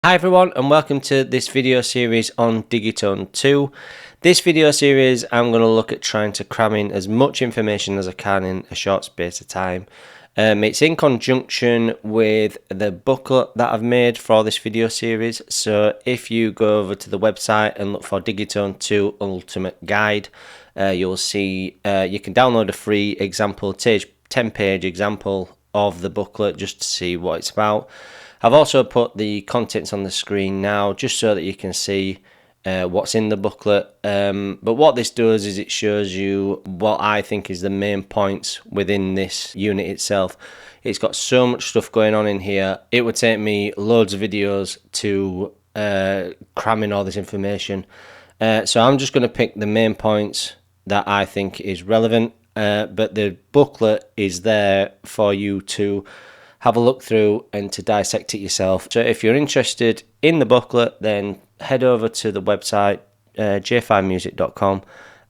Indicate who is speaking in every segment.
Speaker 1: Hi everyone and welcome to this video series on Digitone 2. This video series I'm going to look at trying to cram in as much information as I can in a short space of time. It's in conjunction with the booklet that I've made for this video series, so if you go over to the website and look for Digitone 2 Ultimate Guide, you'll see you can download a free example 10-page example of the booklet just to see what it's about. I've also put the contents on the screen now just so that you can see what's in the booklet, but what this does is it shows you what I think is the main points within this unit itself. It's got so much stuff going on in here, it would take me loads of videos to cram in all this information, so I'm just going to pick the main points that I think is relevant, but the booklet is there for you to have a look through and to dissect it yourself. So if you're interested in the booklet, then head over to the website j5music.com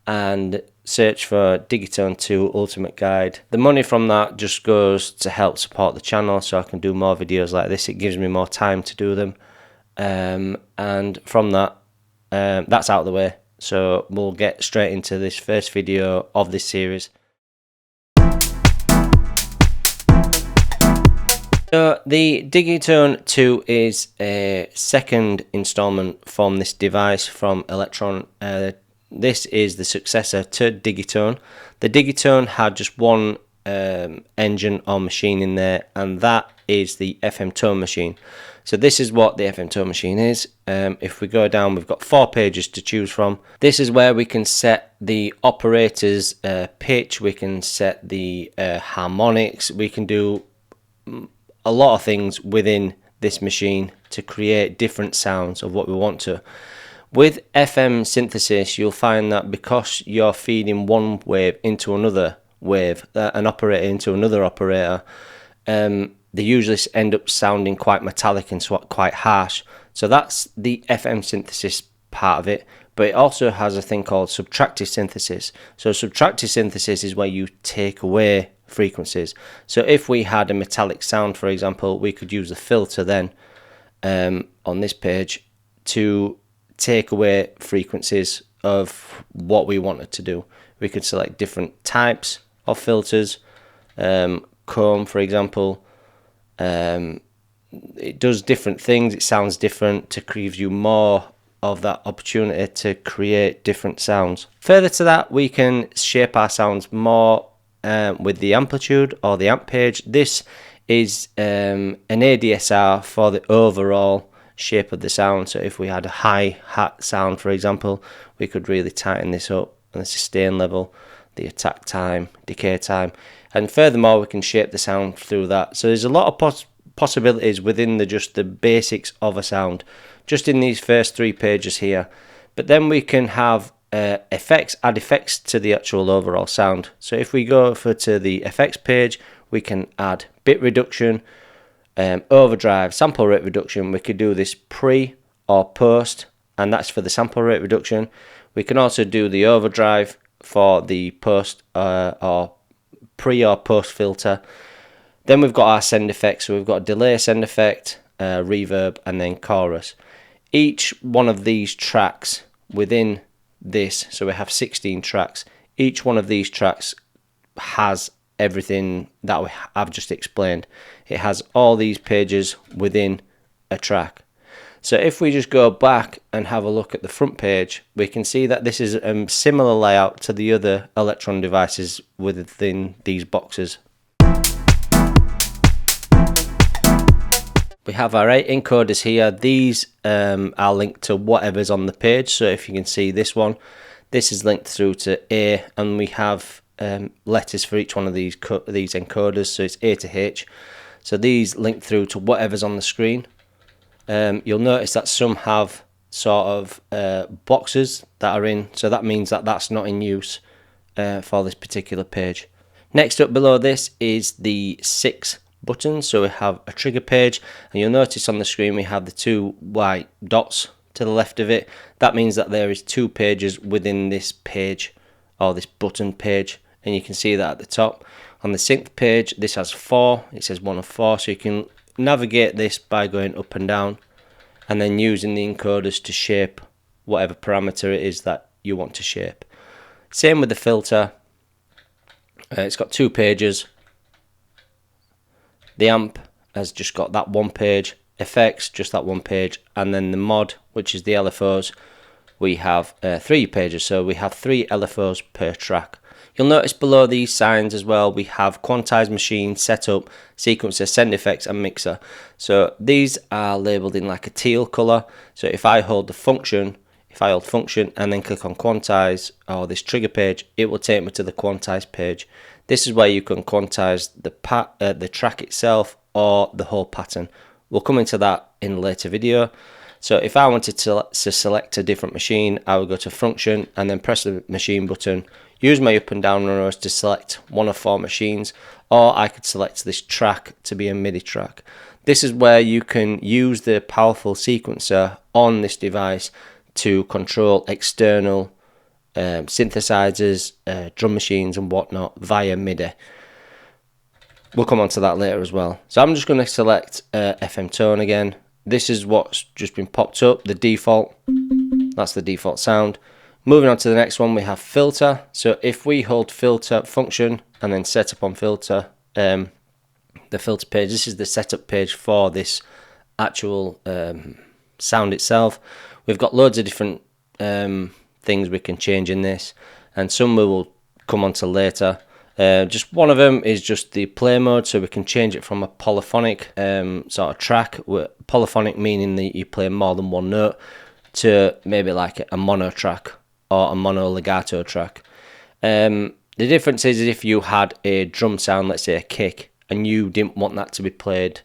Speaker 1: and search for Digitone 2 Ultimate Guide. The money from that just goes to help support the channel so I can do more videos like this. It gives me more time to do them, and from that, that's out of the way. So we'll get straight into this first video of this series. So the Digitone 2 is a second installment from this device from Electron. This is the successor to Digitone. The Digitone had just one engine or machine in there, and that is the FM tone machine. So this is what the FM tone machine is. If we go down, we've got 4 pages to choose from. This is where we can set the operator's pitch, we can set the harmonics, we can do a lot of things within this machine to create different sounds of what we want to. With FM synthesis, you'll find that because you're feeding one wave into another wave, an operator into another operator, they usually end up sounding quite metallic and quite harsh. So that's the FM synthesis part of it, but it also has a thing called subtractive synthesis. So subtractive synthesis is where you take away frequencies. So if we had a metallic sound, for example, we could use a filter then on this page to take away frequencies of what we wanted to do. We could select different types of filters, comb for example. It does different things, it sounds different to give you more of that opportunity to create different sounds. Further to that, we can shape our sounds more with the amplitude or the amp page. This is an ADSR for the overall shape of the sound. So if we had a hi-hat sound, for example, we could really tighten this up, and the sustain level, the attack time, decay time, and furthermore we can shape the sound through that. So there's a lot of possibilities within just the basics of a sound, just in these first 3 pages here. But then we can have effects, add effects to the actual overall sound. So if we go over to the effects page, we can add bit reduction, overdrive, sample rate reduction. We could do this pre or post, and that's for the sample rate reduction. We can also do the overdrive for the post or pre or post filter. Then we've got our send effects. So we've got delay send effect, reverb, and then chorus. Each one of these tracks within this, so we have 16 tracks, each one of these tracks has everything that I've just explained. It has all these pages within a track. So if we just go back and have a look at the front page, we can see that this is a similar layout to the other Electron devices within these boxes. We have our 8 encoders here. These are linked to whatever's on the page. So if you can see this one, this is linked through to A, and we have letters for each one of these encoders. So it's A to H. So these link through to whatever's on the screen. You'll notice that some have sort of boxes that are in. So that means that that's not in use for this particular page. Next up below this is the 6 buttons. So we have a trigger page, and you'll notice on the screen we have the 2 white dots to the left of it. That means that there is 2 pages within this page, or this button page, and you can see that at the top. On the synth page, this has 4, it says 1 of 4, so you can navigate this by going up and down. and then using the encoders to shape whatever parameter it is that you want to shape. Same with the filter. It's got 2 pages. The amp has just got that 1 page, effects just that 1 page, and then the mod, which is the LFOs, we have 3 pages, so we have 3 LFOs per track. You'll notice below these signs as well, we have quantized machine, setup, sequencer, send effects, and mixer. So these are labeled in like a teal color. So if I hold function and then click on quantize or this trigger page, it will take me to the quantize page. This is where you can quantize the track itself or the whole pattern. We'll come into that in a later video. So if I wanted to select a different machine, I would go to function and then press the machine button, use my up and down arrows to select one of 4 machines, or I could select this track to be a MIDI track. This is where you can use the powerful sequencer on this device to control external synthesizers, drum machines and whatnot via MIDI. We'll come on to that later as well. So I'm just going to select FM tone again. This is what's just been popped up, the default. That's the default sound. Moving on to the next one, we have filter. So if we hold filter function and then set up on filter, the filter page, this is the setup page for this actual sound itself. We've got loads of different things we can change in this, and some we will come on to later. Just one of them is just the play mode, so we can change it from a polyphonic sort of track, polyphonic meaning that you play more than one note, to maybe like a mono track or a mono legato track. The difference is if you had a drum sound, let's say a kick, and you didn't want that to be played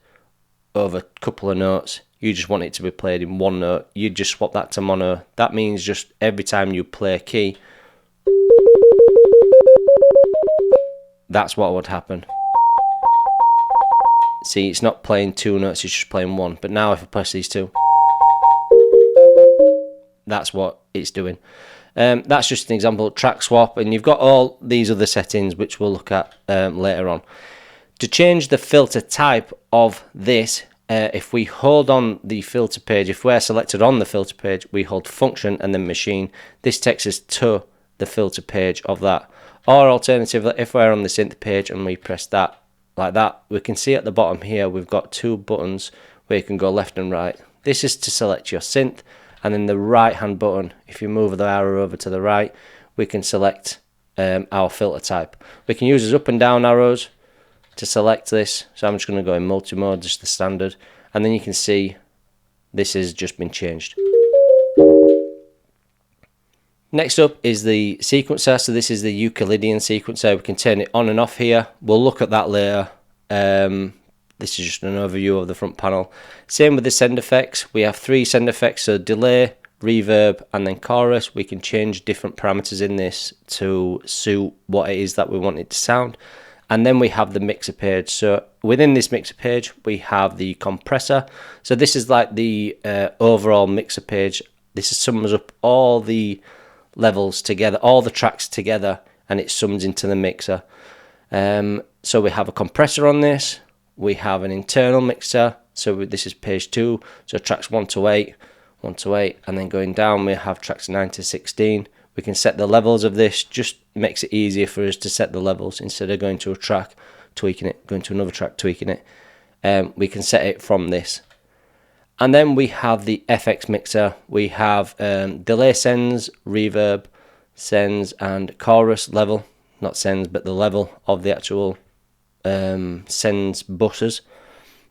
Speaker 1: over a couple of notes, you just want it to be played in one note, you just swap that to mono. That means just every time you play a key, that's what would happen. See, it's not playing 2 notes, it's just playing 1. But now if I press these 2, that's what it's doing. That's just an example, track swap, and you've got all these other settings which we'll look at later on. To change the filter type of this, if we hold on the filter page, if we're selected on the filter page, we hold function and then machine. This takes us to the filter page of that. Or alternatively, if we're on the synth page and we press that like that, we can see at the bottom here we've got 2 buttons where you can go left and right. This is to select your synth, and then the right hand button, if you move the arrow over to the right, we can select our filter type. We can use those up and down arrows to select this, so I'm just going to go in multi-mode, just the standard, and then you can see this has just been changed. Next up is the sequencer. So this is the Euclidean sequencer. We can turn it on and off here. We'll look at that later. This is just an overview of the front panel. Same with the send effects. We have 3 send effects, so delay, reverb, and then chorus. We can change different parameters in this to suit what it is that we want it to sound. And then we have the mixer page. So within this mixer page, we have the compressor. So this is like the overall mixer page. This sums up all the levels together, all the tracks together, and it sums into the mixer. So we have a compressor on this. We have an internal mixer. So this is page 2. So tracks 1 to 8, and then going down we have tracks 9 to 16. We can set the levels of this, just makes it easier for us to set the levels instead of going to a track, tweaking it, going to another track, tweaking it. We can set it from this. And then we have the FX mixer. We have delay sends, reverb sends, and chorus level. Not sends, but the level of the actual sends buses.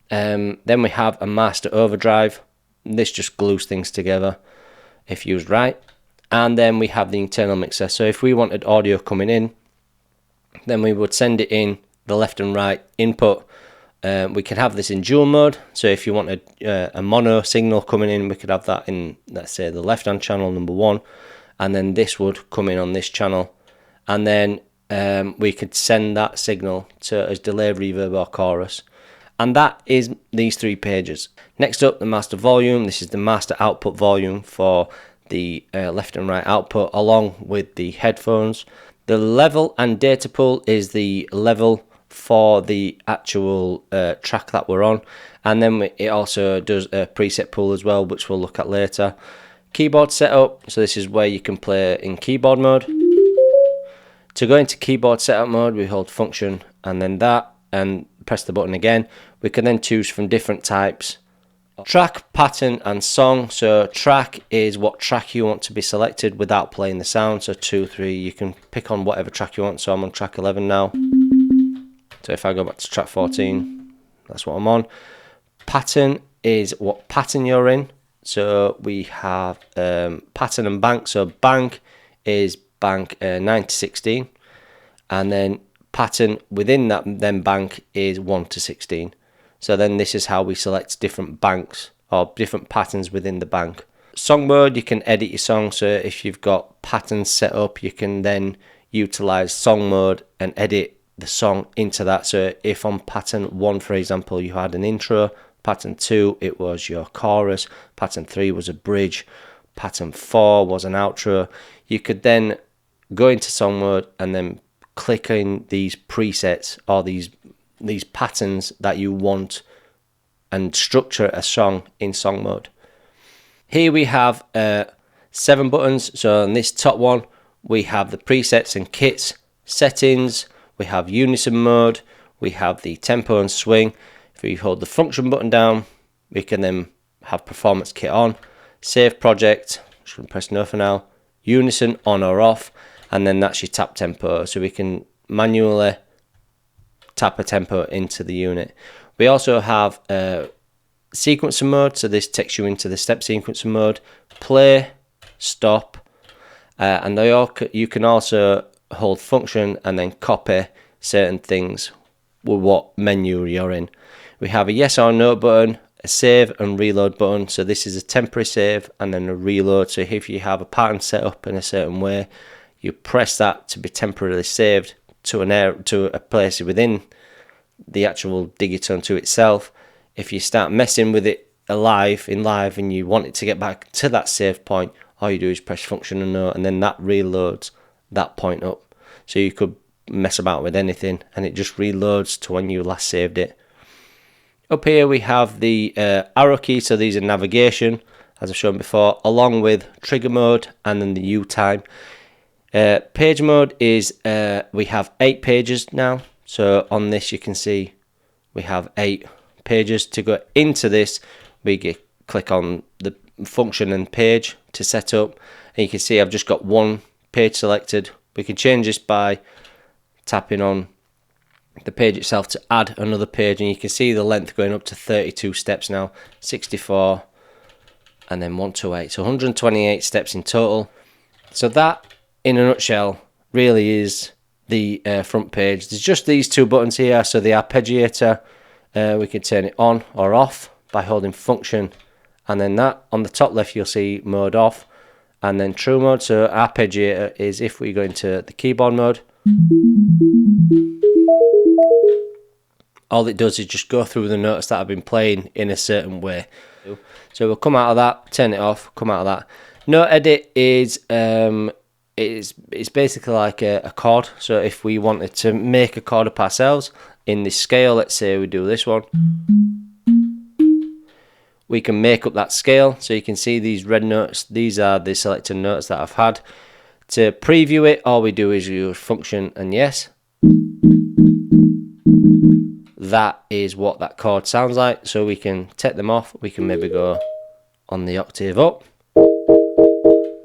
Speaker 1: Then we have a master overdrive. This just glues things together if used right. And then we have the internal mixer. So if we wanted audio coming in, then we would send it in the left and right input. We can have this in dual mode. So if you wanted a mono signal coming in, we could have that in, let's say, the left hand channel number 1, and then this would come in on this channel, and then we could send that signal to as delay, reverb, or chorus. And that is these 3 pages. Next up, the master volume. This is the master output volume for the left and right output, along with the headphones. The level and data pool is the level for the actual track that we're on, and then it also does a preset pool as well, which we'll look at later. Keyboard setup, so this is where you can play in keyboard mode. To go into keyboard setup mode, we hold function and then that, and press the button again. We can then choose from different types: track, pattern and song. So track is what track you want to be selected without playing the sound. So 2, 3, you can pick on whatever track you want. So I'm on track 11 now. So if I go back to track 14, that's what I'm on. Pattern is what pattern you're in. So we have pattern and bank. So bank is bank 9 to 16. And then pattern within that then bank is 1 to 16. So then this is how we select different banks or different patterns within the bank. Song mode, you can edit your song. So if you've got patterns set up, you can then utilize song mode and edit the song into that. So if on pattern 1, for example, you had an intro, pattern 2 it was your chorus, pattern 3 was a bridge, pattern 4 was an outro, you could then go into song mode and then click in these presets or these patterns that you want and structure a song in song mode. Here we have 7 buttons. So on this top one we have the presets and kits, settings, we have unison mode, we have the tempo and swing. If we hold the function button down, we can then have performance kit on, save project, just going to press no for now, unison on or off, and then that's your tap tempo. So we can manually tap a tempo into the unit. We also have sequencer mode, so this takes you into the step sequencer mode, play, stop, and you can also hold function and then copy certain things with what menu you're in. We have a yes or no button, a save and reload button. So this is a temporary save and then a reload. So if you have a pattern set up in a certain way, you press that to be temporarily saved to a place within the actual Digitone 2 itself. If you start messing with it in live and you want it to get back to that save point, all you do is press function and no, and then that reloads that point up. So you could mess about with anything and it just reloads to when you last saved it. Up here we have the arrow key, so these are navigation as I've shown before, along with trigger mode and then the U time. Page mode is we have 8 pages now. So on this you can see we have 8 pages. To go into this we click on the function and page to set up, and you can see I've just got 1 page selected. We can change this by tapping on the page itself to add another page, and you can see the length going up to 32 steps now, 64 and then 128, so 128 steps in total. So that in a nutshell really is the front page. There's just these 2 buttons here. So the arpeggiator, we can turn it on or off by holding function, and then that on the top left you'll see mode off and then true mode. So arpeggiator is if we go into the keyboard mode, all it does is just go through the notes that I've been playing in a certain way. So we'll come out of that, turn it off, come out of that. Note edit is it's basically like a chord. So if we wanted to make a chord up ourselves in this scale, let's say we do this one, we can make up that scale. So you can see these red notes, these are the selected notes that I've had. To preview it, all we do is use function and yes. That is what that chord sounds like. So we can take them off. We can maybe go on the octave up.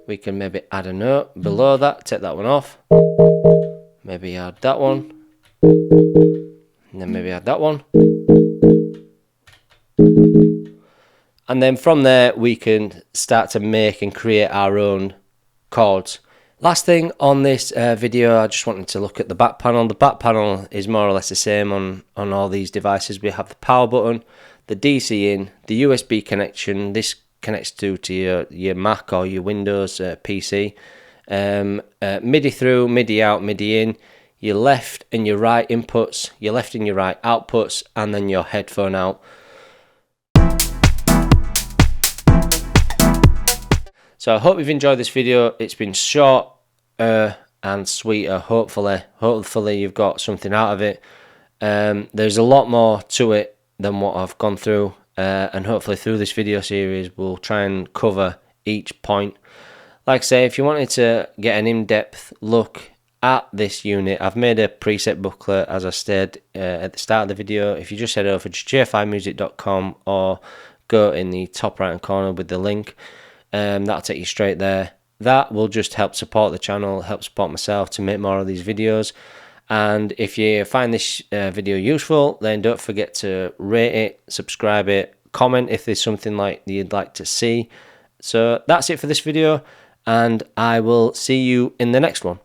Speaker 1: We can maybe add a note below that, take that one off. Maybe add that one. And then maybe add that one. And then from there we can start to make and create our own chords. Last thing on this video, I just wanted to look at the back panel. The back panel is more or less the same on all these devices. We have the power button, the DC in, the USB connection. This connects to your Mac or your Windows PC. MIDI through, MIDI out, MIDI in, your left and your right inputs, your left and your right outputs, and then your headphone out. So I hope you've enjoyed this video. It's been short and sweeter, hopefully. Hopefully you've got something out of it. There's a lot more to it than what I've gone through, and hopefully through this video series we'll try and cover each point. Like I say, if you wanted to get an in-depth look at this unit, I've made a preset booklet, as I said at the start of the video. If you just head over to jfimusic.com or go in the top right hand corner with the link, that'll take you straight there. That will just help support the channel, help support myself to make more of these videos. And if you find this video useful, then don't forget to rate it, subscribe it, comment if there's something like you'd like to see. So that's it for this video, and I will see you in the next one.